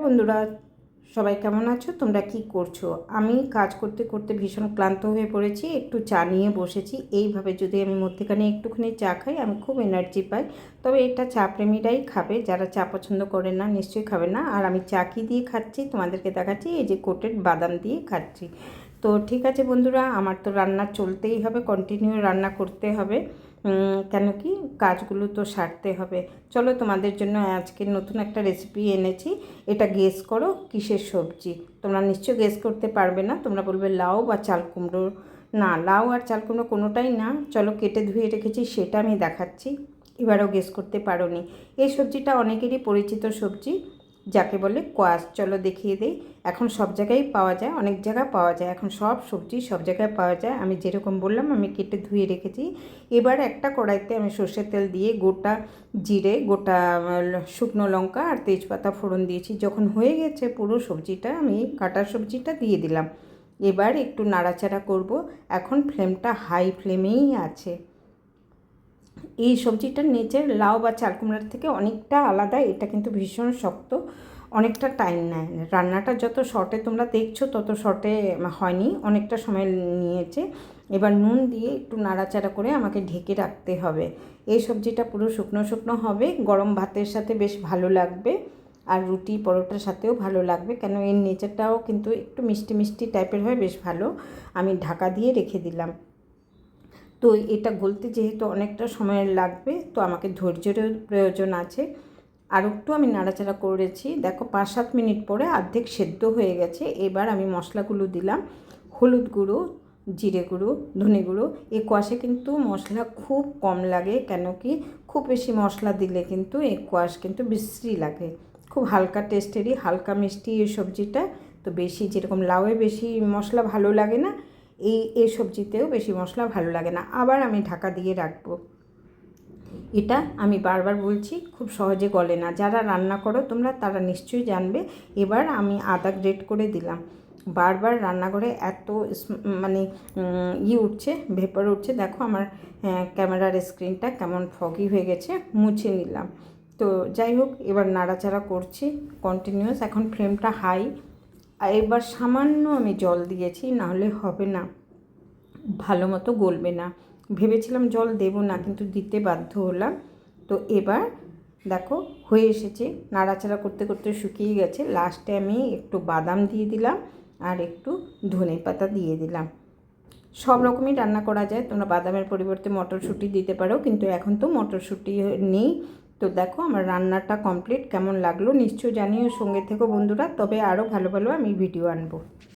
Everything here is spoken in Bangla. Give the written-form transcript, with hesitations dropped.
বন্ধুরা, সবাই কেমন আছো? তোমরা কি করছো? আমি কাজ করতে করতে ভীষণ ক্লান্ত হয়ে পড়েছি, একটু চা নিয়ে বসেছি। এইভাবে যদি আমি মধ্যেখানে একটুখানি চা খাই, আমি খুব এনার্জি পাই। তবে এটা চা প্রেমীরাই খাবে, যারা চা পছন্দ করে না নিশ্চয়ই খাবে না। আর আমি চা কী দিয়ে খাচ্ছি তোমাদেরকে দেখাচ্ছি, এই যে কোটেড বাদাম দিয়ে খাচ্ছি। তো ঠিক আছে বন্ধুরা, আমার তো রান্না চলতেই হবে, কন্টিনিউ রান্না করতে হবে। কেন কি, কাজগুলো তো সারতে হবে। চলো, তোমাদের জন্য আজকে নতুন একটা রেসিপি এনেছি। এটা গেস করো কিসের সবজি। তোমরা নিশ্চয়ই গেস করতে পারবে না, তোমরা বলবে লাউ বা চাল কুমড়ো। না, লাউ আর চাল কুমড়ো কোনোটাই না। চলো, কেটে ধুয়ে রেখেছি, সেটা আমি দেখাচ্ছি। এবারও গেস করতে পারোনি। এই সবজিটা অনেকেরই পরিচিত সবজি, যাকে বলে কোয়াশ। চলো দেখিয়ে দিই। এখন সব জায়গায় পাওয়া যায়, অনেক জায়গায় পাওয়া যায়, এখন সব সবজি সব জায়গায় পাওয়া যায়। আমি যেরকম বললাম, আমি কেটে ধুয়ে রেখেছি। এবার একটা কড়াইতে আমি সর্ষের তেল দিয়ে গোটা জিরে, গোটা শুকনো লঙ্কা আর তেজপাতা ফোড়ন দিয়েছি। যখন হয়ে গেছে পুরো সবজিটা, আমি কাটা সবজিটা দিয়ে দিলাম। এবার একটু নাড়াচাড়া করব। এখন ফ্লেমটা হাই ফ্লেমেই আছে। এই সবজিটার নেচের লাউ বা চাল কুমড়ার থেকে অনেকটা আলাদা। এটা কিন্তু ভীষণ শক্ত, অনেকটা টাইম নেয়। রান্নাটা যত শর্টে তোমরা দেখছো, তত শর্টে হয়নি, অনেকটা সময় নিয়েছে। এবার নুন দিয়ে একটু নাড়াচাড়া করে আমাকে ঢেকে রাখতে হবে। এই সবজিটা পুরো শুকনো শুকনো হবে, গরম ভাতের সাথে বেশ ভালো লাগবে, আর রুটি পরোটার সাথেও ভালো লাগবে। কেন, এর নেচারটাও কিন্তু একটু মিষ্টি মিষ্টি টাইপের হয়, বেশ ভালো। আমি ঢাকা দিয়ে রেখে দিলাম। তো এটা গলতে যেহেতু অনেকটা সময় লাগবে, তো আমাকে ধৈর্যেরও প্রয়োজন আছে। আর একটু আমি নাড়াচাড়া করেছি, দেখো 5-7 মিনিট পরে অর্ধেক সেদ্ধ হয়ে গেছে। এবার আমি মশলাগুলো দিলাম। হলুদ গুঁড়ো, জিরে গুঁড়ো, ধনে গুঁড়ো। এই কোয়াশে কিন্তু মশলা খুব কম লাগে, কেন কি খুব বেশি মশলা দিলে কিন্তু এই কোয়াশ কিন্তু বিশ্রী লাগে। খুব হালকা টেস্টেরই, হালকা মিষ্টি এই সবজিটা। তো বেশি, যেরকম লাউয়ে বেশি মশলা ভালো লাগে না, এই সবজিতেও বেশি মশলা ভালো লাগে না। আবার আমি ঢাকা দিয়ে রাখবো। এটা আমি বারবার বলছি, খুব সহজে গলে না। যারা রান্না করো তোমরা, তারা নিশ্চয়ই জানবে। এবার আমি আদা গ্রেট করে দিলাম। বারবার রান্নাঘরে এত মানে উঠছে, ভেপার উঠছে। দেখো আমার ক্যামেরার স্ক্রিনটা কেমন ফগি হয়ে গেছে, মুছে নিলাম। তো যাই হোক, এবার নাড়াচাড়া করছি কন্টিনিউয়াস। এখন ফ্লেমটা হাই। আর এবার সামান্য আমি জল দিয়েছি, নাহলে হবে না, ভালো মতো গলবে না। ভেবেছিলাম জল দেব না, কিন্তু দিতে বাধ্য হলাম। তো এবার দেখো হয়ে এসেছে, নাড়াচাড়া করতে করতে শুকিয়ে গেছে। লাস্টে আমি একটু বাদাম দিয়ে দিলাম আর একটু ধনে পাতা দিয়ে দিলাম। সব রকমই রান্না করা যায়, তোমরা বাদামের পরিবর্তে মটরশুঁটি দিতে পারো, কিন্তু এখন তো মটরশুঁটি নেই। তো দেখো আমার রান্নাটা কমপ্লিট। কেমন লাগলো নিশ্চয়ই জানিও, সঙ্গে থেকো বন্ধুরা। তবে আরও ভালো ভালো আমি ভিডিও আনবো।